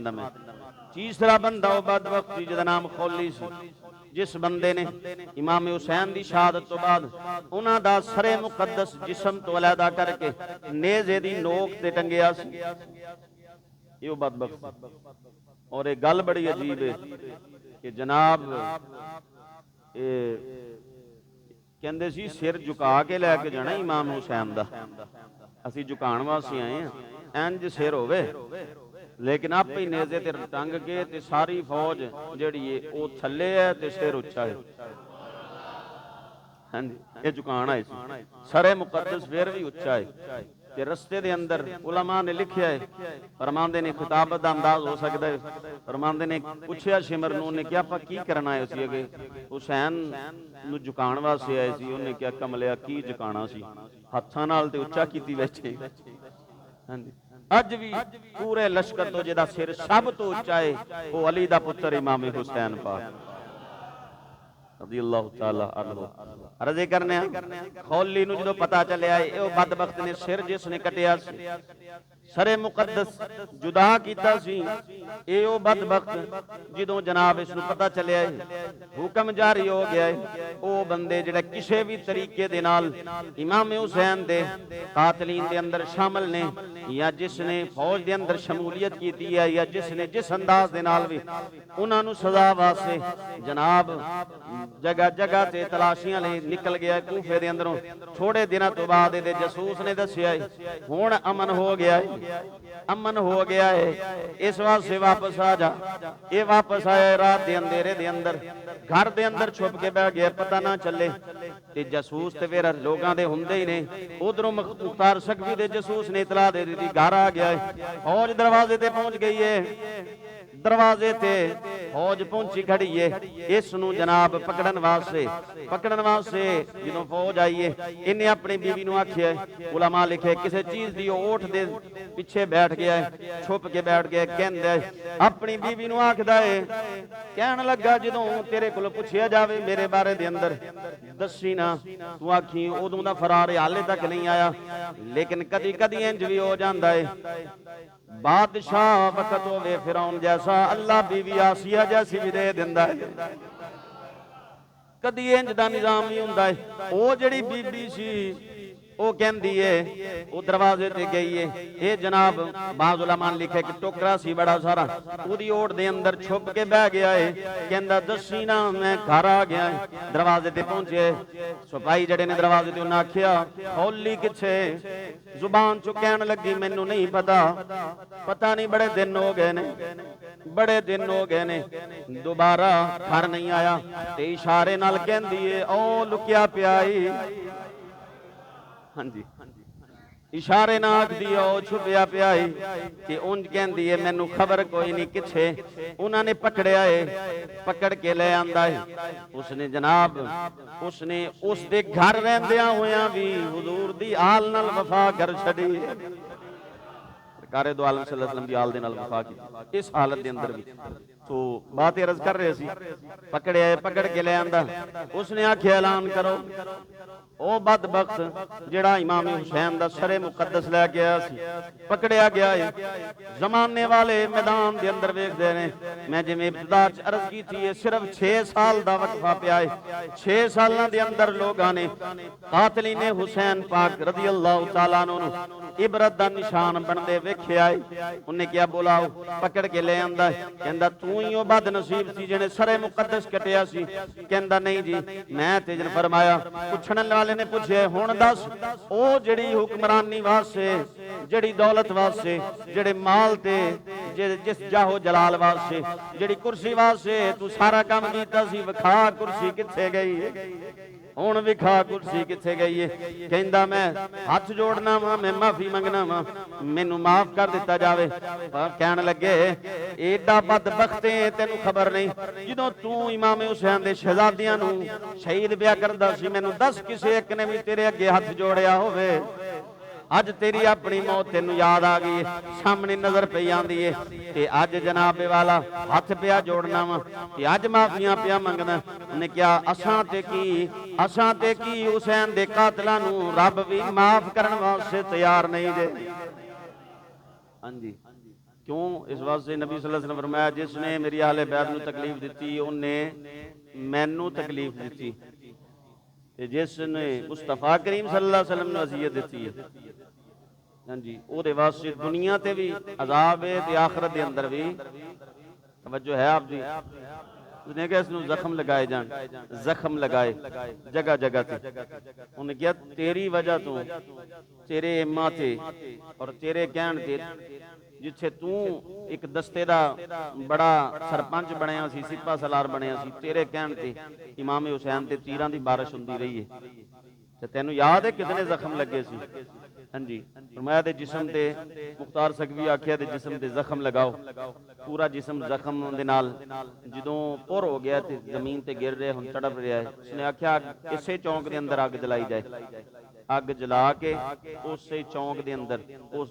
दिंदा मैं। तीसरा बंदा वो बदबख्त सी जिहदा नाम खौली सी, जिस बंदे ने इमाम हुसैन की शहादत तो बाद उन्हां दा सरे मुकद्दस जिस्म तो अलहदा करके नेज़े दी नोक ते टंगिया सी, ये बदबख्त। और एक गल बड़ी अजीब है कि जनाब कहंदे सी सिर झुका के लैके जाना इमाम हुसैन दा, असीं झुकाण वास्ते आए हैं, इंज सिर होवे, लेकिन आप ही नेज़े ते टंग के ते सारी फौज जिहड़ी है वो थल्ले है ते सिर उच्चा है। हाँ जी, ये झुकाण आए सी, सरे मुकद्दस फिर भी उच्चा है। ते रस्ते दे अंदर उलमा ने लिखिया है, फरमांदे ने खिताबत दा अंदाज हो सकता है, फरमांदे ने पुछया शिमर नूं ने कि आपां की करना आए सी अगे, हुसैन नूं झुकाण वास्ते आए सी। उन्हें क्या कमलिया की झुकाना सी, हत्थां नाल ते उच्चा कीती बैठे। हाँ जी, अज भी पूरे लश्कर तो जिहदा सिर सब तो उच्चा है वो अली दा पुत्र इमाम हुसैन पाक रज़ियल्लाहु तआला अन्हु। अर्ज़ करने खौली नूं जदों पता चलिया ये बदबख्त ने सिर जिसने कटिया सी, सरे मुकद्दस जुदा कीता सी, ये ओ बदबख्त जदों जनाब इसनूं पता चलिया हुक्म जारी हो गया है, ओ बंदे जिहड़े किसी भी तरीके दे नाल इमाम हुसैन दे कातलीन दे अंदर शामिल ने, या जिसने फौज दे अंदर शमूलियत की है, या जिसने जिस अंदाज दे नाल भी उन्हां नूं सज़ा वास्ते जनाब जगह जगह ते तलाशियां ले निकल गया कूफे दे अंदरों। थोड़े दिनों तो बाद इहदे जसूस ने दस्सिया हुण अमन हो गया है, अमन हो गया है, इस वास्ते वापस आ जा। ये वापस आया रात दे अंधेरे दे अंदर, घर दे अंदर छुप के बह गया, पता ना चले। ते जसूस ते फिर लोगों दे हुंदे ही ने, उधरों मुख्तार सकवी दे जसूस ने इतला दे दी घर आ गया है, फौज दरवाजे ते पहुंच गई है, दरवाजे ते फौज पहुंची खड़ी है, इस नूं जनाब पकड़न वास्ते जदों फौज आई है, इन्हें अपनी बीवी नूं आखिया, उलमा लिखे किसी चीज दी ओठ दे पिछे बैठ गया है, छुप के बैठ गया, कहंदा है अपनी बीवी नूं आखदा है, कहन लगा जदों तेरे कोल पुछिया जावे मेरे बारे दे अंदर दसी ना, तू आखी उदों दा फरार हाले तक नहीं आया। लेकिन कदी कदी इंज भी हो जाता है, बादशाह वक्त होवे फिरौन जैसा, अल्लाह बीवी आसिया जैसी भी दे दिंदा है, कदी इंज दा निजाम ही हुंदा है। ओ जिहड़ी बीबी सी वो कहंदी है, वो दरवाजे ते गई है, ये जनाब बाज़ उलमा ने लिखे कि टोकरा सी बड़ा सारा, उहदी ओट दे अंदर छुप के बह गया है, कहंदा दसी ना मैं घर आ गया है। दरवाजे ते पहुंचे, सिपाही जड़े ने दरवाजे ते उन्हें आखिया खौली किथे, जुबान चो कहन लगी मैनू नहीं पता, पता नहीं बड़े दिन हो गए ने, बड़े दिन हो गए ने, दोबारा घर नहीं आया। ते इशारे नाल कहंदी है ओ लुकिया पिया ही, हाँ जी, इशारे ना आख दिया ओ छुपिया पिया ही, कि उंज कहंदी है मैनू खबर कोई नहीं किथे। उन्होंने पकड़िया है, पकड़ के ले आंदा है, उसने जनाब उसने उस दे घर रहंदियां होया भी हुजूर दी आल नाल वफा कर छड़ी, सरकारे दो आलम सल्लल्लाहु अलैहि वसल्लम दी आल दे नाल वफा की इस हालत दे अंदर भी। तो बात अर्ज कर रहे सी, पकड़िया पकड़ के ले आंदा, उसने आख्या ऐलान करो ओ बदबख्त जिहड़ा इमाम हुसैन दा सरे मुकद्दस लै के आया सी, पकड़िया गया है। जमाने वाले मैदान दे अंदर वेखदे ने, मैं जिवें इब्तिदा च अर्ज की थी, सिर्फ 6 साल दा वक्फा पिया है, 6 सालां दे अंदर लोगां ने कातलीने हुसैन पाक रज़ियल्लाहु तआला अन्हु इबरत दा निशान बनदे वेखिया है। उन्हें क्या बुलाओ, पकड़ के ले आंदा, कहंदा तू ही ओ बदनसीब सी जिहने सरे मुकद्दस कटिया सी, कहंदा नहीं जी मैं ते जन फरमाया। पुछण वाले ने पूछे हुण दस ओ जिहड़ी हुक्मरानी वास्ते, जिहड़ी दौलत वास्ते, जिहड़े माल ते जिस जाहो जलाल वास्ते, जिहड़ी कुर्सी वास्ते तू सारा काम कीता सी, विखा कुर्सी किथे गई है, हुण विखा कुर्सी किथे गई है। कहंदा मैं हाथ जोड़ना वा, मैं माफी मंगना वा, मैनू माफ कर दिता जावे। कहन लगे एडा बदबख्त है तेनू खबर नहीं, जदों तू इमाम हुसैन दे शहजादियां नू शहीद पिया करदा सी, मैनू दस किसे एक ने भी तेरे अगे हाथ जोड़िया होवे, अज तेरी अपनी मौत तेनू याद आ गई है, सामने नजर पई आंदी है, ते अज जनाब वाला हथ पिया जोड़ना वा, ते अज माफियां पिया मंगना। उन्हें क्या असां ते की हुसैन दे कातलां नू रब भी माफ करन वास्ते तैयार नहीं जे। हाँ जी, क्यों? इस वास्ते नबी सल्लल्लाहु अलैहि वसल्लम फरमाया, जिसने मेरी आहले बैत नूं तकलीफ दी उन्हें मैनू तकलीफ दी, ते जिसने मुस्तफा करीम सल्लल्लाहु अलैहि वसल्लम नूं अज़ियत दी है, हाँ जी, ਉਹਦੇ ਵਾਸਤੇ दुनिया ते भी अजाब है ते आखिरत दे अंदर भी। तवज्जो है आप जी? उसने कहा इसनूं जख्म लगाए जान, जख्म लगाए जगह जगह ते। उन्हें कहा तेरी वजह तो, तेरे इम्मा ते और तेरे कहण ते, जिथे तू एक दस्ते दा बड़ा सरपंच बनया सी, सिपा सलार बनया सी, तेरे कहण ते इमाम हुसैन ते तीरां दी बारिश हुंदी रही है। ते तैनूं याद है कितने जख्म लगे सी? हाँ जी, फरमाया दे जिस्म ते, मुख्तार सकवी आखिया दे जिस्म ते जख्म लगाओ। पूरा जिस्म जख्म दे नाल जदों पुर हो गया ते जमीन ते गिर रहा, हुण तड़प रहा है। उसने आख्या इसे चौंक दे अंदर अग जलाई जाए। अग जला के उस चौंक दे अंदर उस